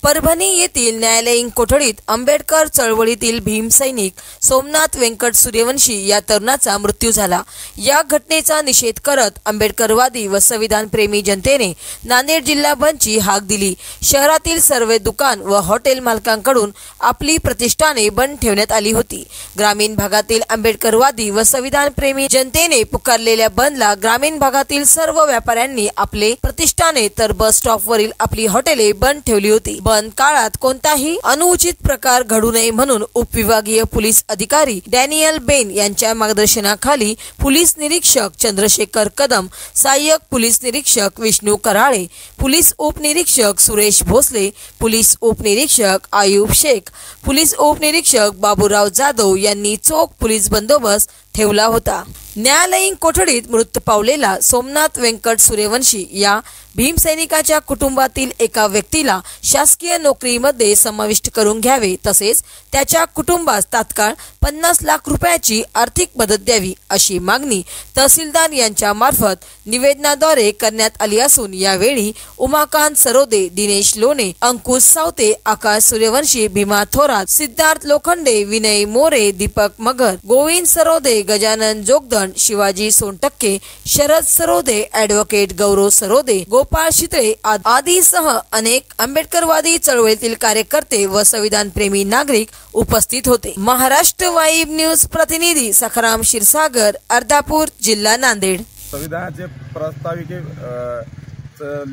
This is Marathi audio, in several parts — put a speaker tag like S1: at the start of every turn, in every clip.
S1: परभणी येथील न्यायालयीन कोठडीत आंबेडकर चळवळीतील भीमसैनिक सोमनाथ व्यंकट सूर्यवंशी या तरुणाचा मृत्यू झाला। या घटनेचा निषेध करत आंबेडकरवादी व संविधान प्रेमी जनतेने नांदेड जिल्हा बंदची हाक दिली। शहरातील सर्व दुकान व हॉटेल मालकांकडून आपली प्रतिष्ठाने बंद ठेवण्यात आली होती। ग्रामीण भागातील आंबेडकरवादी व संविधान प्रेमी जनतेने पुकारलेल्या बंदला ग्रामीण भागातील सर्व व्यापाऱ्यांनी आपले प्रतिष्ठाने तर बस स्टॉपवरील आपली हॉटेले बंद ठेवली होती। बंद काळात कोणताही अनुचित प्रकार घडू नये म्हणून उपविभागीय पोलीस अधिकारी डॅनियल बेन यांच्या मार्गदर्शनाखाली पोलीस निरीक्षक चंद्रशेखर कदम, सहाय्यक पोलीस निरीक्षक विष्णू कराळे, पोलीस उपनिरीक्षक सुरेश भोसले, पोलीस उपनिरीक्षक आयुब शेख, पोलीस उपनिरीक्षक बाबूराव जाधव यांनी चोख पोलीस बंदोबस्त ठेवला होता। न्यायालयीन कोठडीत मृत्यू पावलेला सोमनाथ व्यंकट सूर्यवंशी या भीमसैनिकाच्या कुटुंबातील एका व्यक्तीला शासकीय नोकरीमध्ये समाविष्ट करून घ्यावे, तसेच त्याच्या कुटुंबास तात्काळ 50 लाख रुपयाची आर्थिक मदत द्यावी अशी मागणी तहसीलदार यांच्या मार्फत निवेदनाद्वारे करण्यात आली असून यावेळी उमाकांत सरोदे, दिनेश लोणे, अंकुश सावते, आकाश सूर्यवंशी, भीमा थोरात, सिद्धार्थ लोखंडे, विनय मोरे, दीपक मगर, गोविंद सरोदे, गजानन जोगदंड, शिवाजी सोनटक्के, शरद सरोदे, ॲडव्होकेट गौरव सरोदे, गोपाळ शितळे आदी सह अनेक आंबेडकरवादी चळवळीतील कार्यकर्ते व संविधान प्रेमी नागरिक उपस्थित होते। महाराष्ट्र वाईब न्यूज प्रतिनिधी सखाराम क्षीरसागर, अर्धापूर, जिल्हा नांदेड।
S2: संविधानाचे प्रस्ताविके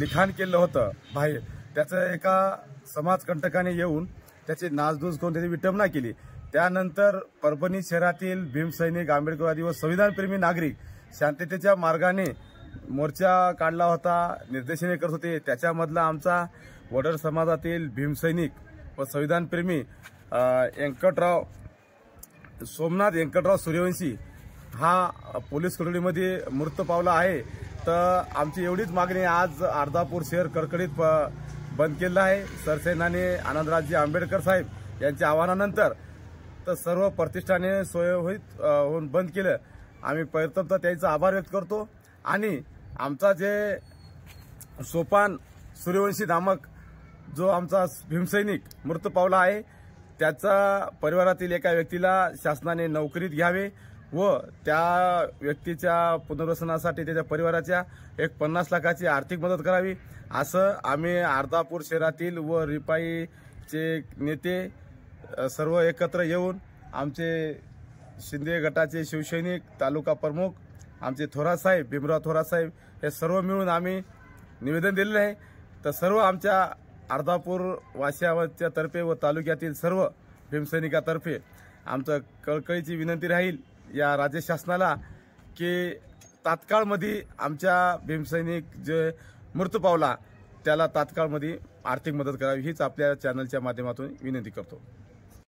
S2: लिखाण केलं होतं बाहेर, त्याचं एका समाजकंटकाने येऊन त्याची नासधूस करून त्याची विटंबना केली। त्यानंतर परभणी शहरातील भीमसैनिक, आंबेडकरवादी व संविधान प्रेमी नागरिक शांततेच्या मार्गाने मोर्चा काढला होता, निर्देशने करत होते। त्याच्यामधला आमचा वडर समाजातील भीमसैनिक व संविधान प्रेमी सोमनाथ व्यंकटराव सूर्यवंशी हा पोलीस कोठडीमध्ये मृत्यू पावला आहे। तर आमची एवढीच मागणी, आज अर्धापूर शहर कडकडीत बंद केलं आहे। सरसेनानी आनंदरावजी आंबेडकर साहेब यांच्या आवाहनानंतर तर सर्व प्रतिष्ठाने सोयीत होऊन बंद केलं। आम्ही प्रथमतः त्यांचा आभार व्यक्त करतो आणि आमचा जे सोपान सूर्यवंशी नामक जो आमचा भीमसैनिक मृत्यू पावला आहे, त्याचा परिवारातील एका व्यक्तीला शासनाने नोकरीत घ्यावे व त्या व्यक्तीच्या पुनर्वसनासाठी त्याच्या परिवाराच्या 50 लाखाची आर्थिक मदत करावी, असं आम्ही अर्धापूर शहरातील व रिपाईचे नेते सर्व एकत्र येऊन आमचे शिंदे गटाचे शिवसैनिक, तालुका प्रमुख, आमचे थोरात साहेब, भीमराव थोरात साहेब हे सर्व मिळून आम्ही निवेदन दिलेले आहे। तर सर्व आमच्या अर्धापूर वासियाच्या तर्फे व तालुक्यातील सर्व भीमसैनिकातर्फे आमचं कळकळीची विनंती राहील या राज्य शासनाला की तात्काळमध्ये आमच्या भीमसैनिक जे मृत्यू पावला त्याला तात्काळमध्ये आर्थिक मदत करावी, हीच आपल्या चॅनलच्या माध्यमातून विनंती करतो।